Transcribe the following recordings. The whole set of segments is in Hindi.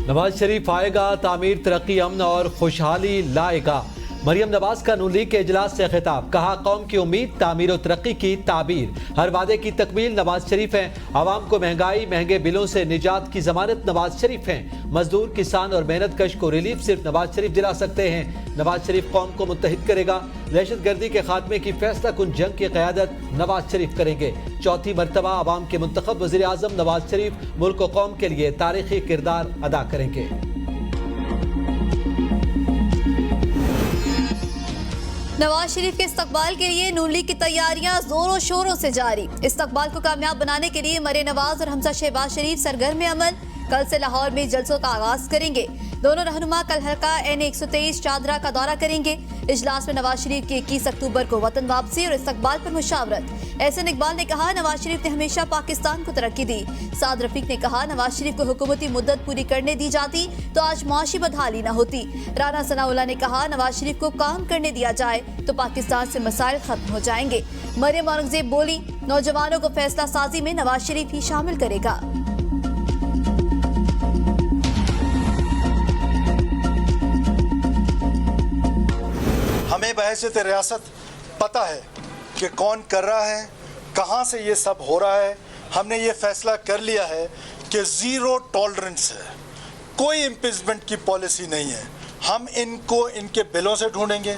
नवाज शरीफ आएगा, तामीर तरक्की अमन और खुशहाली लाएगा। मरियम नवाज का नून लीग के इजलास से खिताब, कहा कौम की उम्मीद तामीर और तरक्की की ताबीर, हर वादे की तकमील नवाज शरीफ हैं। आवाम को महंगाई महंगे बिलों से निजात की जमानत नवाज शरीफ हैं। मजदूर, किसान और मेहनत कश को रिलीफ सिर्फ नवाज शरीफ दिला सकते हैं। नवाज शरीफ कौम को मुत्तहिद करेगा। दहशत गर्दी के खात्मे की फैसला कुन जंग की क़यादत नवाज शरीफ करेंगे। चौथी मरतबा आवाम के मुंतखब वज़ीर आज़म नवाज शरीफ मुल्क व कौम के लिए तारीखी किरदार अदा करेंगे। नवाज शरीफ के इस्तकबाल के लिए नून लीग की तैयारियां जोरों शोरों से जारी। इस्तकबाल को कामयाब बनाने के लिए मरियम नवाज और हमजा शहबाज शरीफ सरगर्म अमल। कल से लाहौर में जलसों का आगाज करेंगे। दोनों रहनुमा कल हल्का N123 चादरा का दौरा करेंगे। इजलास में नवाज शरीफ की 21 अक्टूबर को वतन वापसी और इस्तकबाल पर मुशावरत। एहसन इकबाल ने कहा नवाज शरीफ ने हमेशा पाकिस्तान को तरक्की दी। साद रफीक ने कहा नवाज शरीफ को हुकूमती मुद्दत पूरी करने दी जाती तो आज मुआशी बदहाली न होती। राना सनाउल्लाह ने कहा नवाज शरीफ को काम करने दिया जाए तो पाकिस्तान से मसाइल खत्म हो जाएंगे। मरियम औरंगजेब बोली नौजवानों को फैसला साजी में नवाज शरीफ ही शामिल करेगा। हमें बहैसियत रियासत पता है कि कौन कर रहा है, कहां से ये सब हो रहा है। हमने ये फैसला कर लिया है कि ज़ीरो टॉलरेंस है, कोई इम्पीचमेंट की पॉलिसी नहीं है। हम इनको इनके बिलों से ढूंढेंगे।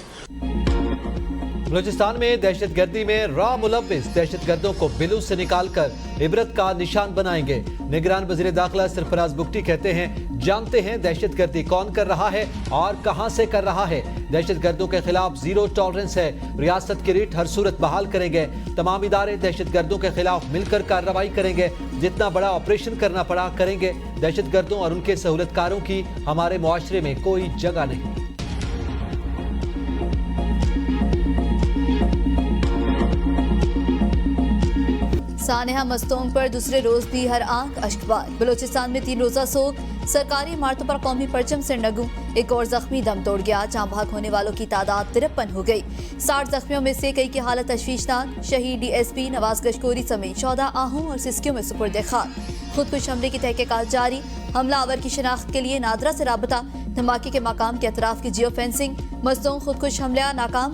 बलूचिस्तान में दहशत गर्दी में रा मुलव्विस दहशत गर्दों को बिलू से निकालकर इबरत का निशान बनाएंगे। निगरान वज़ीर दाखिला सरफराज बुगटी कहते हैं जानते हैं दहशत गर्दी कौन कर रहा है और कहां से कर रहा है। दहशत गर्दों के खिलाफ जीरो टॉलरेंस है। रियासत की रीट हर सूरत बहाल करेंगे। तमाम इदारे दहशत गर्दों के खिलाफ मिलकर कार्रवाई करेंगे। जितना बड़ा ऑपरेशन करना पड़ा करेंगे। दहशत गर्दों और उनके सहूलतकारों की हमारे मुआशरे में कोई जगह नहीं। सानेहा मस्तोंग पर दूसरे रोज भी हर आंख अश्कबार। बलूचिस्तान में 3 रोजा सोग, सरकारी इमारतों पर कौमी परचम से नगू। एक और जख्मी दम तोड़ गया। जहां भाग होने वालों की तादाद 53 हो गई। 60 जख्मियों में से कई की हालत तशवीशनाक। शहीद DSP नवाज गशकोरी समेत 14 आहू और सिस्कियों में सुपुर्द खाक। खुदकुश हमले की तहकीकात जारी। हमलावर की शनाख्त के लिए नादरा से राबता। धमाके के मकाम के अतराफ की जियो फेंसिंग। मस्तोंग खुदकुश हमला नाकाम।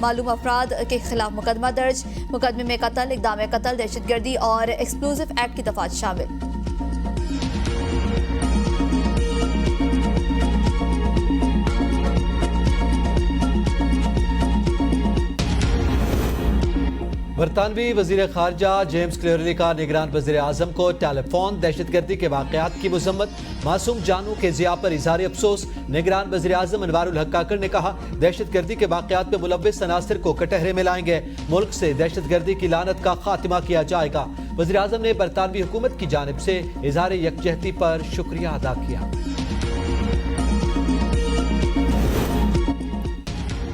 मालूम अफराद के खिलाफ मुकदमा दर्ज। मुकदमे में कत्ल, इक़दाम कत्ल, दहशतगर्दी और एक्सप्लोजिव एक्ट की दफात शामिल। बरतानवी वजीर खारजा जेम्स क्लेरली का निगरान वजीर आजम को टेलीफोन। दहशतगर्दी के वाकयात की मजम्मत। मासूम जानू के ज़िया पर इज़हार अफसोस। निगरान वजीर आजम अनवारुल हक काकर ने कहा दहशतगर्दी के वाकयात में मुलव्विस अनासिर को कटहरे में लाएंगे। मुल्क से दहशतगर्दी की लानत का खात्मा किया जाएगा। वजीर आजम ने बरतानवी हुकूमत की जानिब से इज़हार यकजहती पर शुक्रिया अदा किया।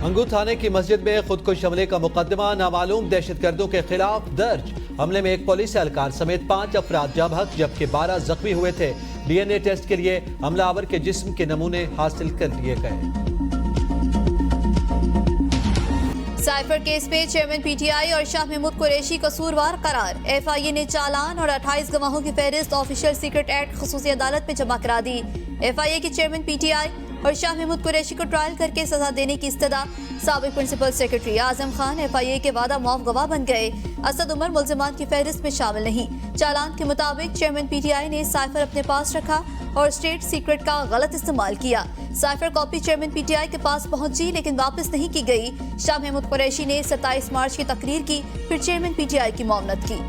अंगू थाने की मस्जिद में खुदकुश हमले का मुकदमा नामालूम दहशतगर्दों के खिलाफ दर्ज। हमले में एक पुलिस एहलकार समेत 5 अफराद जाँ बहक जबकि 12 जख्मी हुए थे। DNA टेस्ट के लिए हमलावर के जिस्म के नमूने हासिल कर लिए गए। साइफर केस में चेयरमैन PTI और शाह महमूद कुरैशी कसूरवार करार। FIA ने चालान और 28 गवाहों की फहरिस्त ऑफिशियल सीक्रेट एक्ट खसूसी अदालत में जमा करा दी। FIA के चेयरमैन PTI और शाह महमूद कुरैशी को ट्रायल करके सजा देने की इस्तदा। साबिक principal secretary Azam Khan FIA के वादा मुआफ गवाह बन गए। असद उमर मुल्जिमान की फहरिस्त में शामिल नहीं। चालान के मुताबिक चेयरमैन PTI ने साइफर अपने पास रखा और स्टेट सीक्रेट का गलत इस्तेमाल किया। साइफर कॉपी चेयरमैन PTI के पास पहुंची लेकिन वापस नहीं की गई। शाह महमूद कुरैशी ने 27 मार्च की तकरीर की, फिर चेयरमैन PTI की मुआवनत की।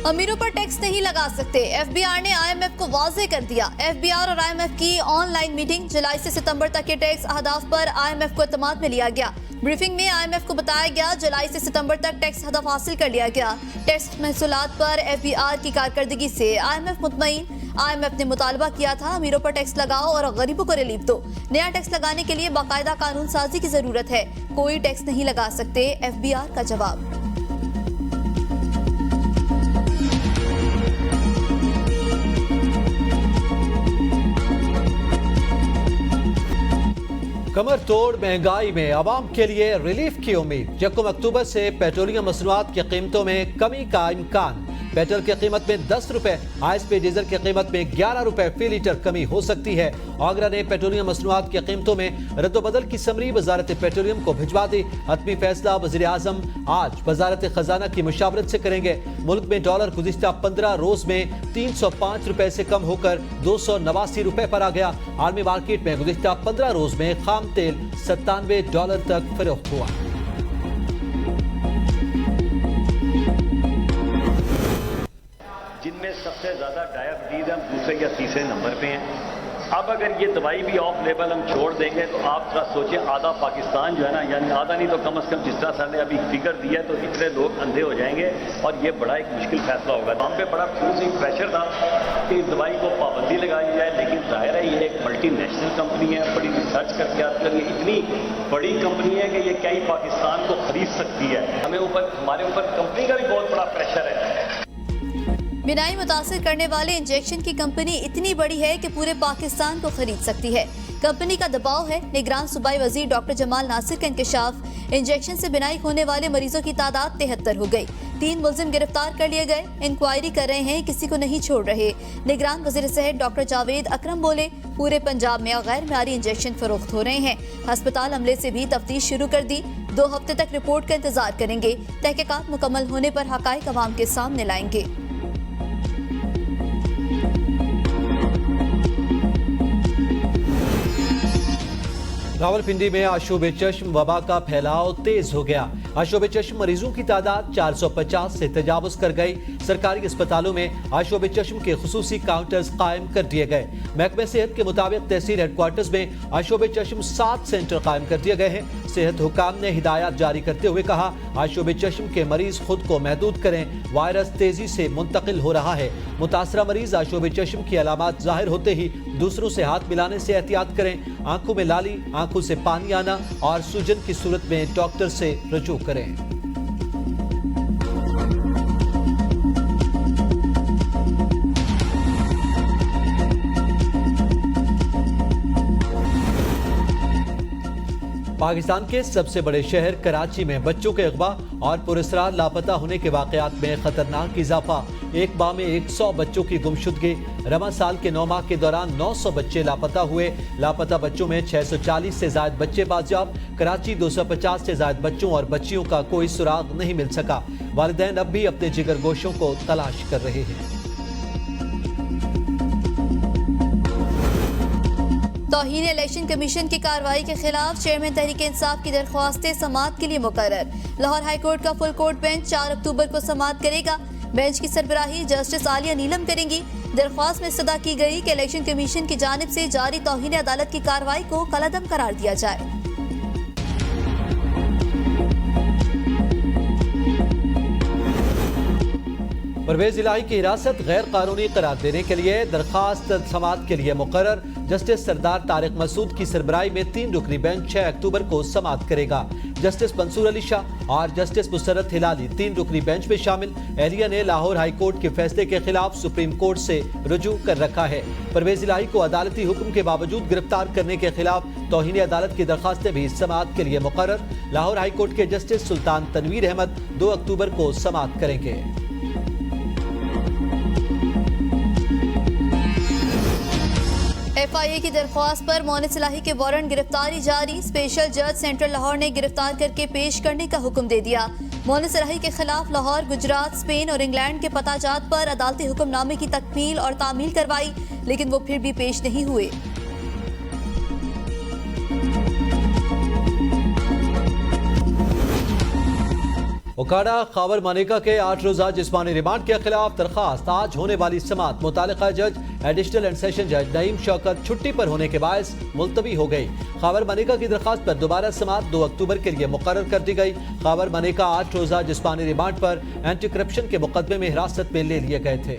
अमीरों पर टैक्स नहीं लगा सकते। FBR ने IMF को वाज़ेह कर दिया। FBR और IMF की ऑनलाइन मीटिंग। जुलाई से सितंबर तक के टैक्स अहदाफ पर IMF को इत्मीनान में लिया गया। ब्रीफिंग में IMF को बताया गया जुलाई से सितंबर तक टैक्स हदफ हासिल कर लिया गया। टैक्स महसूलात पर FBR की कारकर्दगी से IMF मुतमईन। IMF ने मुतालबा किया था अमीरों पर टैक्स लगाओ और गरीबों को रिलीफ दो। नया टैक्स लगाने के लिए बाकायदा कानून साजी की जरूरत है। कोई टैक्स नहीं लगा सकते, FBR का जवाब। कमर तोड़ महंगाई में आवाम के लिए रिलीफ की उम्मीद। 1 अक्टूबर से पेट्रोलियम मसनूआत की कीमतों में कमी का इम्कान। पेट्रोल की कीमत में 10 रुपए, आईएसपी डीजल की कीमत में 11 रुपए फी लीटर कमी हो सकती है। आगरा ने पेट्रोलियम मसनूआत की कीमतों में रद्दोबदल की समरी वजारत पेट्रोलियम को भिजवा दी। हतमी फैसला वज़ीर आज़म आज वजारत खजाना की मुशावरत से करेंगे। मुल्क में डॉलर गुज़िश्ता 15 रोज में 305 रुपए से कम होकर 289 रुपए पर आ गया। आलमी मार्केट में गुज़िश्ता 15 रोज में खाम तेल $97 तक फरोख्त हुआ। जिनमें सबसे ज़्यादा डायबिटीज़ हम दूसरे या तीसरे नंबर पे हैं। अब अगर ये दवाई भी ऑफ लेवल हम छोड़ देंगे तो आप जरा सोचिए, आधा पाकिस्तान जो है ना, यानी आधा नहीं तो कम से कम जिस तरह सर ने अभी फिगर दिया है, तो इतने लोग अंधे हो जाएंगे और ये बड़ा एक मुश्किल फैसला होगा। तो हम पे बड़ा खूबी प्रेशर था कि इस दवाई को पाबंदी लगाई जाए, लेकिन जाहिर है ये एक मल्टीनेशनल कंपनी है, बड़ी रिसर्च करके आती है, ये इतनी बड़ी कंपनी है कि ये क्या ही पाकिस्तान को खरीद सकती है। हमारे ऊपर कंपनी का भी बहुत बड़ा प्रेशर है। बिनाई मुतासिर करने वाले इंजेक्शन की कंपनी इतनी बड़ी है कि पूरे पाकिस्तान को खरीद सकती है। कंपनी का दबाव है। निगरान सूबाई वजीर डॉक्टर जमाल नासिर का इंकशाफ। इंजेक्शन से बिनाई होने वाले मरीजों की तादाद 73 हो गई। 3 मुलजिम गिरफ्तार कर लिए गए। इंक्वायरी कर रहे हैं, किसी को नहीं छोड़ रहे। निगरान वजीर सेहत डॉक्टर जावेद अकरम बोले, पूरे पंजाब में गैर मेयारी इंजेक्शन फरोख्त हो रहे हैं। अस्पताल अमले से भी तफ्तीश शुरू कर दी। 2 हफ्ते तक रिपोर्ट का इंतजार करेंगे। तहकीकात मुकम्मल होने पर हकाइक अवाम के सामने लाएंगे। रावलपिंडी में आशूब चश्म वबा का फैलाव तेज हो गया। आशूब चश्म मरीजों की तादाद 450 से तजावुज कर गई। सरकारी अस्पतालों में आशूब चश्म के खुसूसी काउंटर्स कायम कर दिए गए। महकमे सेहत के मुताबिक तहसील हेडक्वार्टर्स में आशूब चश्म 7 सेंटर कायम कर दिए गए हैं। सेहत हुकाम ने हिदायत जारी करते हुए कहा, आशूब चश्म के मरीज खुद को महदूद करें, वायरस तेजी से मुंतकिल हो रहा है। मुतासरा मरीज आशूब चश्म की अलामात जाहिर होते ही दूसरों से हाथ मिलाने से एहतियात करें। आंखों में लाली, आंखों से पानी आना और सूजन की सूरत में डॉक्टर से रजू करें। पाकिस्तान के सबसे बड़े शहर कराची में बच्चों के अगवा और पुरस्कार लापता होने के वाकयात में खतरनाक इजाफा। एक माह में 100 बच्चों की गुमशुदगी। रमा साल के 9 माह के दौरान 900 बच्चे लापता हुए। लापता बच्चों में 640 से ज्यादा बच्चे बाजियाब। कराची 250 से ज्यादा बच्चों और बच्चियों का कोई सुराग नहीं मिल सका। वालिदैन अब भी अपने जिगर गोशों को तलाश कर रहे हैं। तौहीन इलेक्शन कमीशन की कार्रवाई के खिलाफ चेयरमैन तहरीक इंसाफ की दरख्वास्तें समाअत के लिए मुकर्रर। लाहौर हाई कोर्ट का फुल कोर्ट बेंच 4 अक्टूबर को समाअत करेगा। बेंच की सरबराही जस्टिस आलिया नीलम करेंगी। दरख्वास्त में इस्तदा की गई कि इलेक्शन कमीशन की जानिब से जारी तौहीन अदालत की कार्रवाई को कलअदम करार दिया जाए। परवेज इलाही की हिरासत गैर कानूनी करार देने के लिए दरखास्त समाअत के लिए मुकर्रर। जस्टिस सरदार तारिक मसूद की सरबराही में 3 रुकनी बेंच 6 अक्टूबर को समाअत करेगा। जस्टिस मंसूर अली शाह और जस्टिस मुसरत हिलाली 3 रुकनी बेंच में शामिल। एहलिया ने लाहौर हाई कोर्ट के फैसले के खिलाफ सुप्रीम कोर्ट से रुजू कर रखा है। परवेज इलाही को अदालती हुक्म के बावजूद गिरफ्तार करने के खिलाफ तौहीन अदालत की दरखास्तें भी समाअत के लिए मुकर्रर। लाहौर हाई कोर्ट के जस्टिस सुल्तान तनवीर अहमद 2 अक्टूबर को समाअत करेंगे। FIA की दरख्वास्त पर मोनिस इलाही के वारंट गिरफ्तारी जारी। स्पेशल जज सेंट्रल लाहौर ने गिरफ्तार करके पेश करने का हुक्म दे दिया। मोनिस इलाही के खिलाफ लाहौर, गुजरात, स्पेन और इंग्लैंड के पताजात पर अदालती हुक्मनामे की तकमील और तामील करवाई, लेकिन वो फिर भी पेश नहीं हुए। ओकाड़ा खावर मानेका के 8 रोजा जिस्मानी रिमांड के खिलाफ दरखास्त। आज होने वाली समाअत मुतालिका जज एडिशनल एंड सेशन जज नईम शौकत छुट्टी पर होने के बायस मुलतवी हो गई। खावर मानेका की दरखास्त पर दोबारा समाअत 2 अक्टूबर के लिए मुकर्रर कर दी गई। खावर मानेका 8 रोजा जिस्मानी रिमांड पर एंटी करप्शन के मुकदमे में हिरासत में ले लिए गए थे।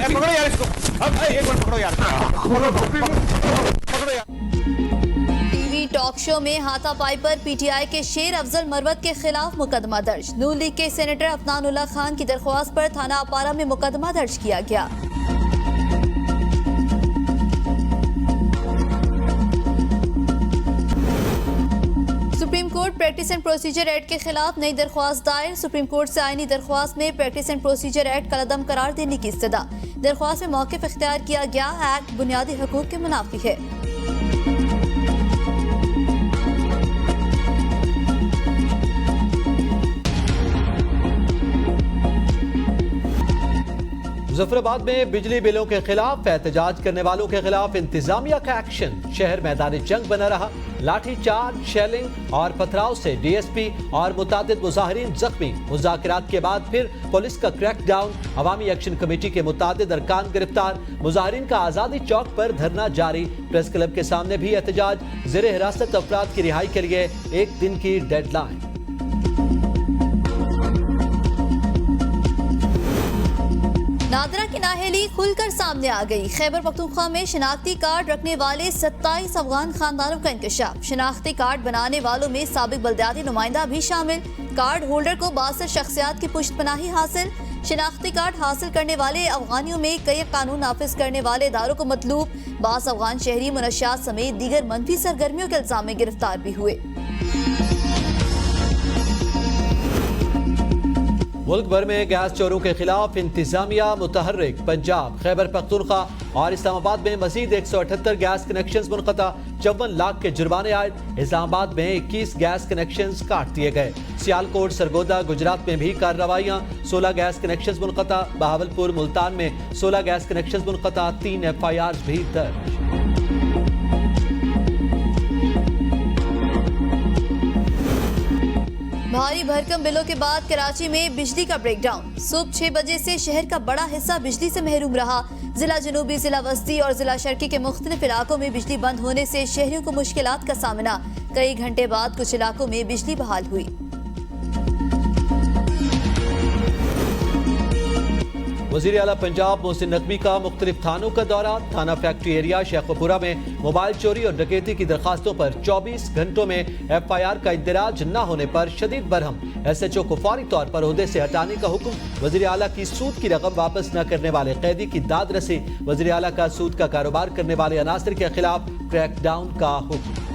पकड़ो यार इसको। अब एक मिनट पकड़ो यार। टीवी टॉक पॉक्सो में हाथापाई पर पीटीआई के शेर अफजल मरवत के खिलाफ मुकदमा दर्ज। नून लीग के सेनेटर अफनानुल्लाह खान की दरख्वास्त पर थाना अपारा में मुकदमा दर्ज किया गया। Supreme court practice and procedure act के खिलाफ नई दरख्वास्त दायर। सुप्रीम कोर्ट से आईनी दरख्वास्त में प्रैक्टिस एंड प्रोसीजर एक्ट कलअदम करार देने की इस्तदा। दरख्वास्त में मौक़िफ़ इख्तियार किया गया, एक्ट बुनियादी हकूक़ के मुनाफी है। मुजफ्फराबाद में बिजली बिलों के खिलाफ एहतजाज करने वालों के खिलाफ इंतजामिया का एक्शन। शहर मैदानी जंग बना रहा। लाठी चार्ज, शेलिंग और पथराव से डीएसपी और मुतादिद मुजाहिरीन जख्मी। मुज़ाकरात के बाद फिर पुलिस का क्रैकडाउन। अवामी एक्शन कमेटी के मुतादिद अरकान गिरफ्तार। मुजाहिरीन का आज़ादी चौक पर धरना जारी। प्रेस क्लब के सामने भी एहतजाज। ज़ेरे हिरासत अफराद की रिहाई के लिए 1 दिन की डेडलाइन। नादरा की नाअहली खुलकर सामने आ गई। खैबर पख्तूनख्वा में शनाख्ती कार्ड रखने वाले 27 अफगान खानदानों का इंकशाफ। शनाख्ती कार्ड बनाने वालों में साबिक बल्दियाती नुमाइंदा भी शामिल। कार्ड होल्डर को 62 शख्सियात की पुष्टपनाही हासिल। शनाख्ती कार्ड हासिल करने वाले अफगानियों में कई कानून नाफिज करने वाले इदारों को मतलूब। 22 अफगान शहरी मुनशियात समेत दीगर मनफी सरगर्मियों के इल्जाम में गिरफ्तार भी हुए। मुल्क भर में गैस चोरों के खिलाफ इंतजामिया मुतहर्रिक। पंजाब, खैबर पख्तूनख्वा और इस्लामाबाद में मजीद 178 गैस कनेक्शंस मुनक़ता। 54 लाख के जुर्माने आए। इस्लामाबाद में 21 गैस कनेक्शंस काट दिए गए। सियालकोट, सरगोदा, गुजरात में भी कार्रवाइयाँ। 16 गैस कनेक्शंस मुनक़ता। बहावलपुर, मुल्तान में 16 गैस कनेक्शंस मुनक़ता। 3 FIR भी दर्ज। भारी भरकम बिलों के बाद कराची में बिजली का ब्रेकडाउन। सुबह 6 बजे से शहर का बड़ा हिस्सा बिजली से महरूम रहा। जिला जनूबी, जिला वस्ती और जिला शर्की के मुख्तलिफ इलाकों में बिजली बंद होने से शहरियों को मुश्किलात का सामना। कई घंटे बाद कुछ इलाकों में बिजली बहाल हुई। वज़ीर आला पंजाब मोहसिन नकवी का मुख्तलिफ थानों का दौरा। थाना फैक्ट्री एरिया शेखपुरा में मोबाइल चोरी और डकैती की दरखास्तों पर 24 घंटों में FIR का इंदराज न होने पर शदीद बरहम। SHO को फौरी तौर पर ओहदे से हटाने का हुक्म। वज़ीर आला की सूद की रकम वापस न करने वाले कैदी की दाद रसी। वज़ीर आला का सूद का कारोबार करने वाले अनासर के खिलाफ क्रैकडाउन का हुक्म।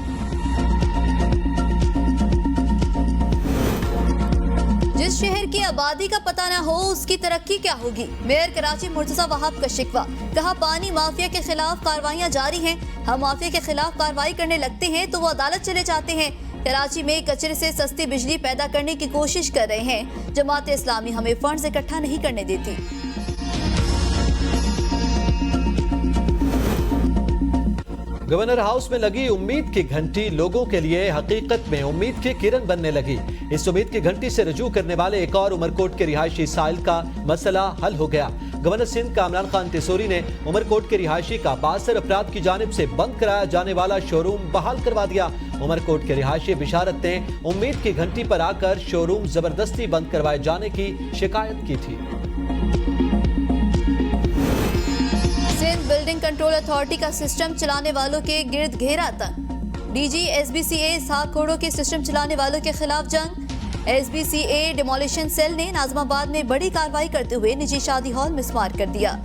जिस शहर की आबादी का पता न हो उसकी तरक्की क्या होगी। मेयर कराची मुर्तजा वहाब का शिकवा। कहा, पानी माफिया के खिलाफ कार्रवाइयां जारी हैं। हम माफिया के खिलाफ कार्रवाई करने लगते हैं तो वो अदालत चले जाते हैं। कराची में कचरे से सस्ती बिजली पैदा करने की कोशिश कर रहे हैं। जमात इस्लामी हमें फंड्स इकट्ठा नहीं करने देती। गवर्नर हाउस में लगी उम्मीद की घंटी लोगों के लिए हकीकत में उम्मीद की किरण बनने लगी। इस उम्मीद की घंटी से रजू करने वाले एक और उमरकोट के रिहायशी साइल का मसला हल हो गया। गवर्नर सिंध कामरान खान तिसोरी ने उमरकोट के रिहायशी का 62 अफराद की जानिब से बंद कराया जाने वाला शोरूम बहाल करवा दिया। उमरकोट के रिहायशी बिशारत ने उम्मीद की घंटी पर आकर शोरूम जबरदस्ती बंद करवाए जाने की शिकायत की थी। सिंध बिल्डिंग कंट्रोल अथॉरिटी का सिस्टम चलाने वालों के गिर्द घेरा तंग। DG SBCA इसहाक कोड़ो के सिस्टम चलाने वालों के खिलाफ जंग। SBCA डिमोलिशन सेल ने नाजमाबाद में बड़ी कार्रवाई करते हुए निजी शादी हॉल मिसमार कर दिया।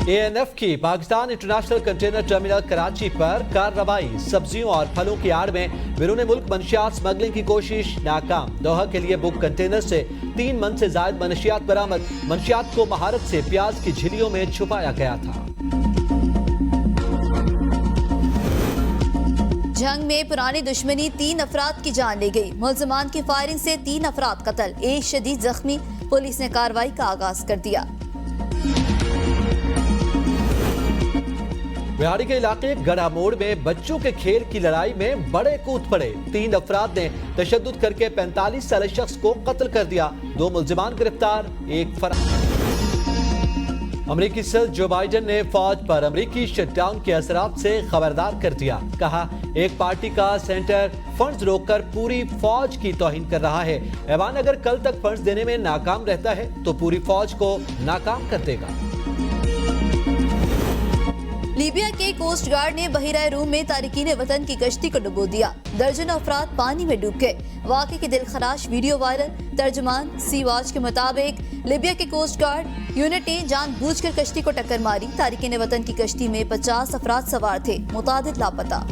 ANF की Pakistan international container terminal Karachi पर कार्रवाई। सब्जियों और फलों की आड़ में बैरून मुल्क मनशियात स्मगलिंग की कोशिश नाकाम। दोहा के लिए बुक कंटेनर से 3 मन से ज्यादा मनशियात बरामद। मनशियात को महारत से प्याज की झिलियों में छुपाया गया था। जंग में पुरानी दुश्मनी 3 अफराद की जान ले गई। मुल्ज़िमान की फायरिंग से 3 अफराद कत्ल, 1 शदीद जख्मी। पुलिस ने कार्रवाई का आगाज कर दिया। बिहाड़ी के इलाके गड़ा मोड़ में बच्चों के खेल की लड़ाई में बड़े कूद पड़े। 3 अफराद ने तशद्दुद करके 45 साल शख्स को कत्ल कर दिया। 2 मुल्जिमान गिरफ्तार, 1 फरार। अमेरिकी सदर जो बाइडेन ने फौज पर अमेरिकी शटडाउन के असरात से खबरदार कर दिया। कहा, एक पार्टी का सेंटर फंड्स रोककर पूरी फौज की तौहीन कर रहा है। ऐवान अगर कल तक फंड्स देने में नाकाम रहता है तो पूरी फौज को नाकाम कर देगा। लीबिया के कोस्ट गार्ड ने बहिरा रूम में तारिकीन वतन की कश्ती को डुबो दिया। दर्जनों अफराद पानी में डूब गए। वाक़े की दिलखराश वीडियो वायरल। तर्जुमान सी वॉच के मुताबिक लीबिया के कोस्ट गार्ड यूनिट ने जानबूझकर कश्ती को टक्कर मारी। तारिकीन वतन की कश्ती में 50 अफराद सवार थे, मुतादिद लापता।